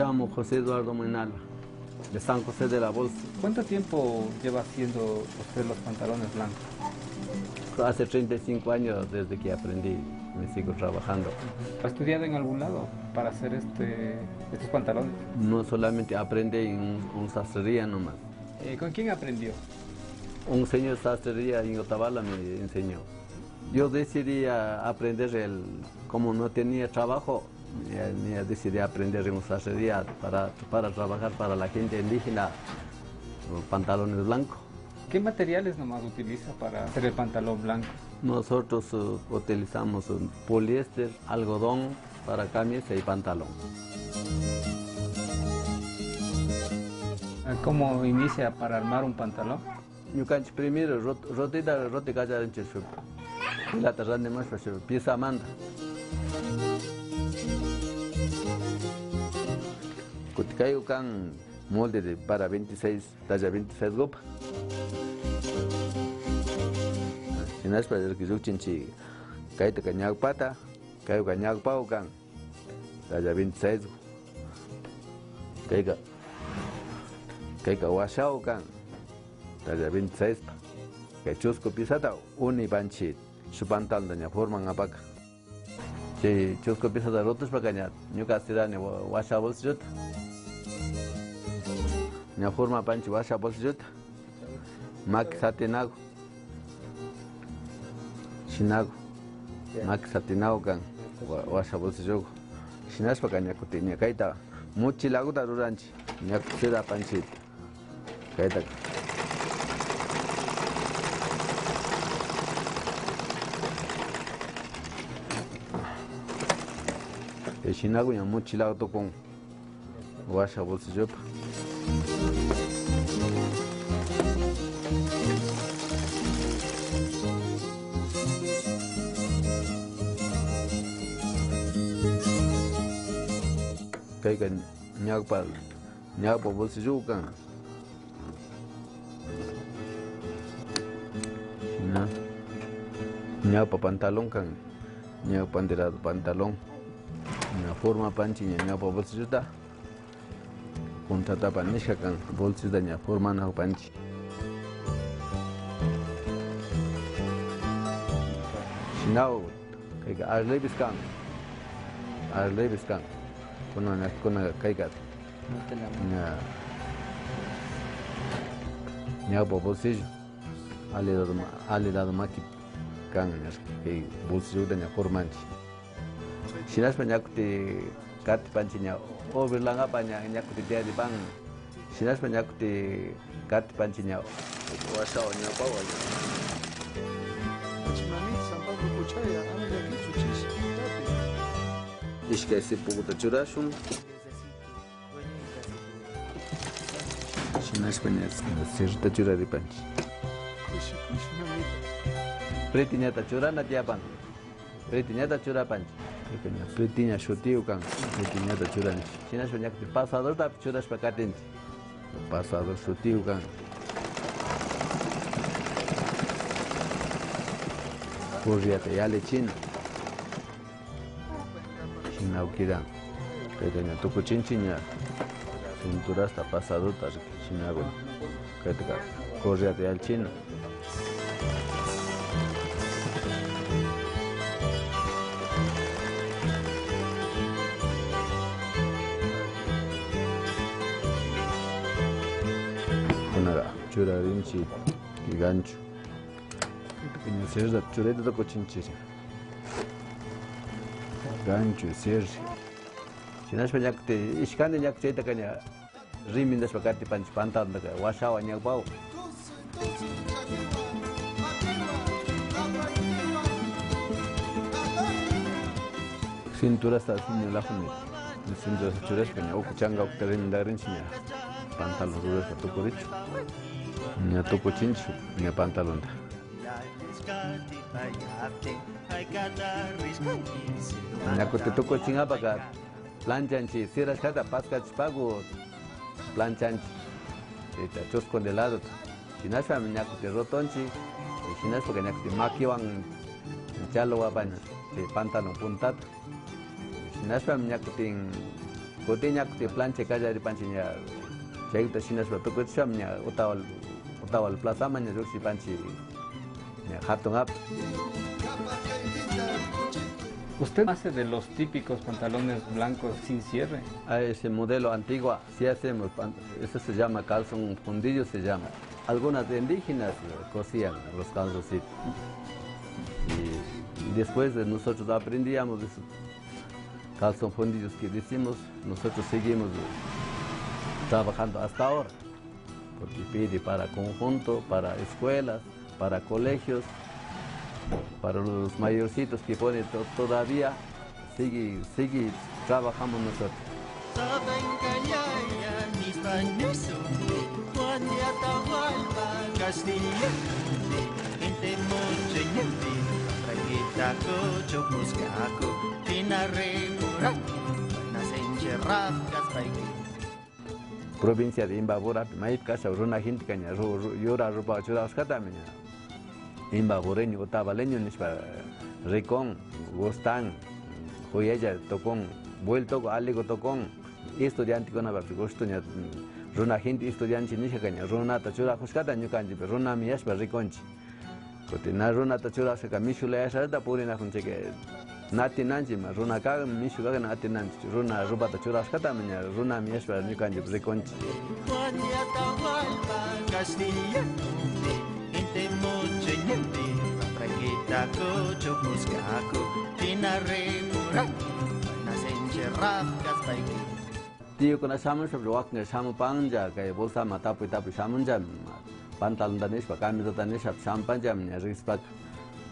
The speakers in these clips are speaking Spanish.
llamo José Eduardo Moinalva, de San José de la Bolsa. ¿Cuánto tiempo lleva haciendo usted los pantalones blancos? Hace 35 años desde que aprendí, me sigo trabajando. ¿Ha estudiado en algún lado para hacer estos pantalones? No solamente aprendí en un sastrería nomás. ¿Con quién aprendió? Un señor sastrería en Otavalo me enseñó. Yo decidí aprender, como no tenía trabajo, decidí aprender en una sastrería para trabajar para la gente indígena, pantalones blancos. ¿Qué materiales nomás utiliza para hacer el pantalón blanco? Nosotros utilizamos poliéster, algodón para camisa y pantalón. ¿Cómo inicia para armar un pantalón? Yo primero roti calla en cheshup. Y la tercera de más pieza manda. Cuticayo can molde para 26, talla 26 gopa. Si no es para el que yo chinchi, caíte cañag pata, caigo cañag pau can, talla 26. Caiga washao can, talla 26. Que chusco pisata, uni panchit, su pantalón daña forman apaca. Si chusco pisata rotos para cañar, yo castida ni washa bolsillot. Ni forma panchi washa bolsillot. Mac satinago. Shinago. Mac satinago can, washa bolsillot. Shinas para cañar cutiña caita. Muchi lago da ruranchi, ni castida panchit. Caita. El chinago ya mucho lado con washa bolsillo. Caiga ñagpa bolsillo can. Ñagpa pantalón can. Ñagpa panderado pantalón. Una forma panchi ña pa bolsillo da. Punta tapa nisha kan bolsillo da ña forma na panchi. Shinao kaiga arlevis kan. Kuna kaiga. Ña pa bolsillo. Ali dado maki kan que bolsillo da ña formanchi. Sinas penyakuti kati pancinya, oh berlangga banyak nyakuti dia di bang. Sinas penyakuti kati pancinya, wasau nyapa wajah. Ishka isi pukuta curashun. Sinas penyakuti sirta curah di panci. Pretinya tak curah nanti apa? Pretinya tak curah panci. Pretinya shotiu kan, pretinya da churan. China banyak di pasador tapi churas pakatin. Pasador shotiu kan. Kurriate ya lechin. China ukira. Pretinya tuku chincinya. Cintura hasta pasador tas China gon. Ketika kurriate ya chin. Chura rinchi y gancho. Pequeño cerda, chureta de cochinchiri. Gancho y cerri. Si no es para que te iscande ya que te caña rimin das para que te panch pantal de que washa añak pau. Cintura está sin la fumi. Cintura churas caña o kuchanga o terren da rinchinya. Pantalon ruras para tu coricho. Ni a tu cochincho, ni a pantalón. Ni a tu cochinga para planchanchi, cierras cada pascach pago, planchanchi. Eta chos condelado. Si no es para ni a tu rotonchi, si no es porque ni a tu maquiwan, chalo guapan, pantalón puntat. Si no es para ni a tu Coteña que plancha calla de panchiña, chaita chinas lo toco chamña, otawal plaza maña roxi panchi, hatton up. ¿Usted hace de los típicos pantalones blancos sin cierre? A ese modelo antiguo, sí hacemos, eso se llama calzón fundillo, se llama. Algunas indígenas cosían los calzoncitos. Y después de nosotros aprendíamos esos calzón fundillos que decimos, nosotros seguimos trabajando hasta ahora, porque pide para conjunto, para escuelas, para colegios, para los mayorcitos que ponen todavía, sigue trabajamos nosotros. Provincia de Imbabura, Maipcasa, Runa Hinticaña, Yura Rupa Churascatamina, Imbabureño, Otavaleño, Nispa, Ricón, Gostán, Joyella, Tocón, Vuelto, Aligo Tocón, estudiante con Abaficostuña, Runa Hinti, estudiante Nishacaña, Runa Tachura Huscata, Ñucanji, Runa Miaspa, Riconchi. Cotina Runa Tachura Seca, Michula, Sarda, Purina Huncheque, Nati Nanjima, Runa Kaga, Michuga, Nati Nanchi, Runa Ruba Tachura Scatamina, Runa Miaspa, Ñucanji, Riconchi. Tío con asaman sobre walking samu panja que bolsa mata tapu samunja pantalon danes pa camisa danes champanja me rispak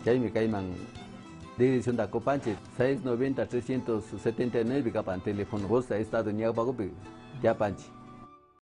que me caiman dirección da copanche 690 379 capan teléfono bolsa estado niaga pago ya panchi